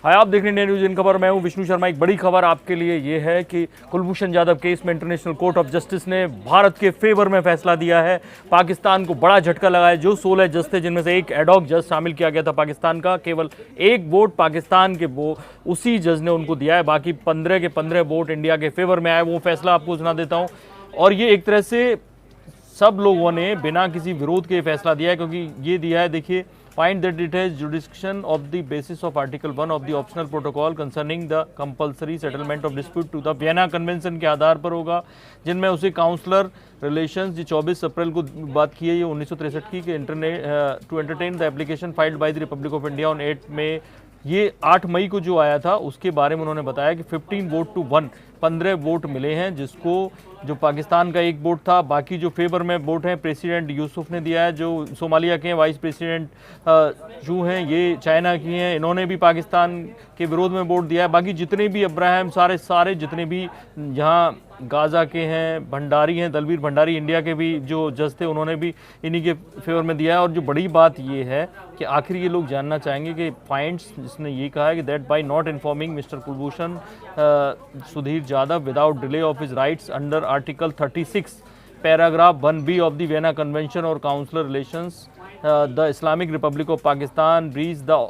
हाय, आप देख रहे हैं न्यूज़ इन खबर। मैं हूं विष्णु शर्मा। एक बड़ी खबर आपके लिए ये है कि कुलभूषण जाधव केस में इंटरनेशनल कोर्ट ऑफ जस्टिस ने भारत के फेवर में फैसला दिया है। पाकिस्तान को बड़ा झटका लगा है। जो 16 जज थे, जिनमें से एक एडॉक जज शामिल किया गया था पाकिस्तान का, केवल एक वोट पाकिस्तान के उसी जज ने उनको दिया है। बाकी 15 के 15 वोट इंडिया के फेवर में आए। वो फैसला आपको सुना देता हूँ। और ये एक तरह से सब लोगों ने बिना किसी विरोध के फैसला दिया है, क्योंकि ये दिया है, देखिए, find that it has jurisdiction of the basis of Article 1 of the optional protocol concerning the compulsory settlement of dispute to the Vienna Convention के आधार पर होगा, जिनमें उसे काउंसलर रिलेशंस जी 24 अप्रैल को बात की है, ये 1963 की, कि to entertain the application filed by the Republic of India on 8 May. ये 8 मई को जो आया था उसके बारे में उन्होंने बताया कि 15 वोट टू 1, 15 वोट मिले हैं, जिसको जो पाकिस्तान का एक वोट था। बाकी जो फेवर में वोट हैं प्रेसिडेंट यूसुफ ने दिया है, जो सोमालिया के हैं। वाइस प्रेसिडेंट जो हैं ये चाइना की हैं, इन्होंने भी पाकिस्तान के विरोध में वोट दिया है। बाकी जितने भी अब्राहम सारे जितने भी यहाँ गाज़ा के हैं, भंडारी हैं, दलवीर भंडारी, इंडिया के भी जो जज थे, उन्होंने भी इन्हीं के फेवर में दिया है। और जो बड़ी बात ये है कि आखिर ये लोग जानना चाहेंगे कि पॉइंट्स, जिसने ये कहा है कि that by not informing mister Kulbhushan Sudhir Jadhav without delay of his rights under article 36 paragraph 1B of the Vienna convention और consular relations, the Islamic republic of Pakistan breach the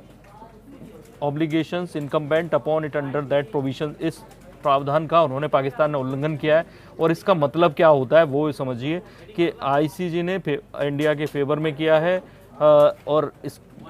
obligations incumbent upon it under that provision. इस प्रावधान का उन्होंने, पाकिस्तान ने, उल्लंघन किया है। और इसका मतलब क्या होता है वो समझिए कि आईसीजे ने इंडिया के फेवर में किया है। और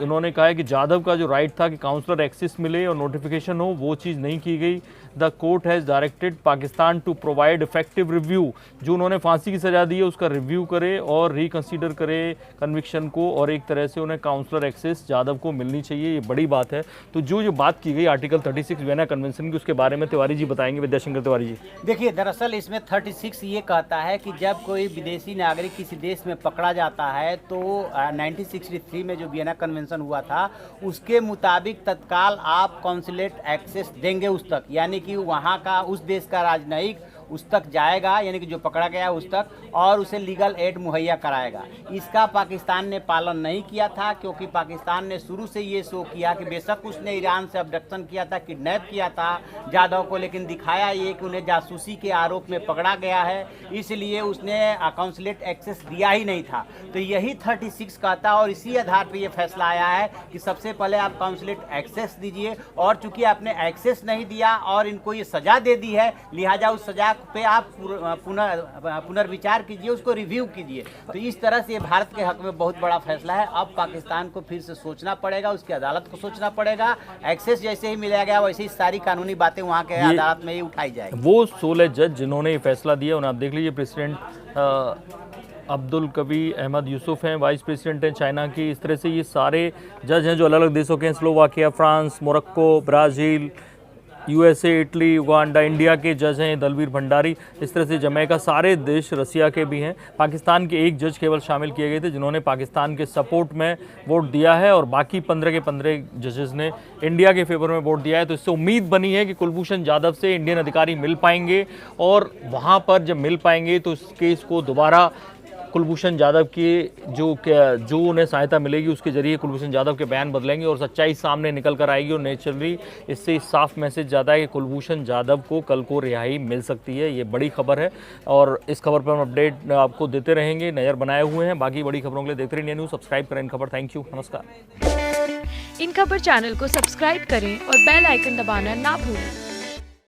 इन्होंने कहा है कि जाधव का जो राइट था कि काउंसलर एक्सेस मिले और नोटिफिकेशन हो, वो चीज़ नहीं की गई। The court has directed Pakistan to provide effective review. जो उन्होंने फांसी की सजा दी है उसका रिव्यू करे और रिकंसीडर करे कन्विक्शन को, और एक तरह से उन्हें काउंसलर एक्सेस जाधव को मिलनी चाहिए। ये बड़ी बात है। तो जो बात की गई आर्टिकल 36 वियना कन्वेंशन की, उसके बारे में तिवारी जी बताएंगे। विद्याशंकर तिवारी जी। देखिए, दरअसल इसमें 36 ये कहता है कि जब कोई विदेशी नागरिक किसी देश में पकड़ा जाता है तो 1963 में जो वियना कन्वेंशन हुआ था उसके मुताबिक तत्काल आप कॉन्सुलेट एक्सेस देंगे उस तक, यानी कि वहाँ का, उस देश का राजनयिक उस तक जाएगा, यानी कि जो पकड़ा गया उस तक, और उसे लीगल एड मुहैया कराएगा। इसका पाकिस्तान ने पालन नहीं किया था, क्योंकि पाकिस्तान ने शुरू से ये शो किया कि बेशक उसने ईरान से अबडक्शन किया था, किडनैप किया था जाधव को, लेकिन दिखाया ये कि उन्हें जासूसी के आरोप में पकड़ा गया है, इसलिए उसने काउंसुलेट एक्सेस दिया ही नहीं था। तो यही 36 कहता, और इसी आधार पर यह फैसला आया है कि सबसे पहले आप काउंसुलेट एक्सेस दीजिए, और चूंकि आपने एक्सेस नहीं दिया और इनको ये सजा दे दी है, लिहाजा उस सजा पे आप पुनर्विचार कीजिए, उसको रिव्यू कीजिए। तो इस तरह से ये भारत के हक में बहुत बड़ा फैसला है। अब पाकिस्तान को फिर से सोचना पड़ेगा, उसकी अदालत को सोचना पड़ेगा। एक्सेस जैसे ही मिला गया वैसे ही सारी कानूनी बातें वहाँ के अदालत में ही उठाई जाएगी। वो 16 जज जिन्होंने ये फैसला दिया, उन्हें आप देख लीजिए। प्रेसिडेंट अब्दुल कवी अहमद यूसुफ हैं, वाइस प्रेसिडेंट हैं चाइना की। इस तरह से ये सारे जज हैं जो अलग अलग देशों के हैं। Slovakia, France, Morocco, Brazil, USA, Italy, Uganda. India के जज हैं दलवीर भंडारी। इस तरह से जमैका, सारे देश, रसिया के भी हैं। पाकिस्तान के एक जज केवल शामिल किए गए थे जिन्होंने पाकिस्तान के सपोर्ट में वोट दिया है, और बाकी 15 के 15 जजेस ने इंडिया के फेवर में वोट दिया है। तो इससे उम्मीद बनी है कि कुलभूषण जाधव से इंडियन अधिकारी मिल पाएंगे, और वहाँ पर जब मिल पाएंगे तो इस केस को दोबारा कुलभूषण जाधव की जो उन्हें सहायता मिलेगी उसके जरिए कुलभूषण जाधव के बयान बदलेंगे और सच्चाई सामने निकल कर आएगी। और नेचुरली इससे साफ मैसेज जाता है कि कुलभूषण जाधव को कल को रिहाई मिल सकती है। ये बड़ी खबर है, और इस खबर पर हम अपडेट आपको देते रहेंगे, नज़र बनाए हुए हैं। बाकी बड़ी खबरों के लिए देखते रहिए न्यूज़। सब्सक्राइब करें इन खबर। थैंक यू, नमस्कार। इन खबर चैनल को सब्सक्राइब करें और बेल आइकन दबाना ना भूलें।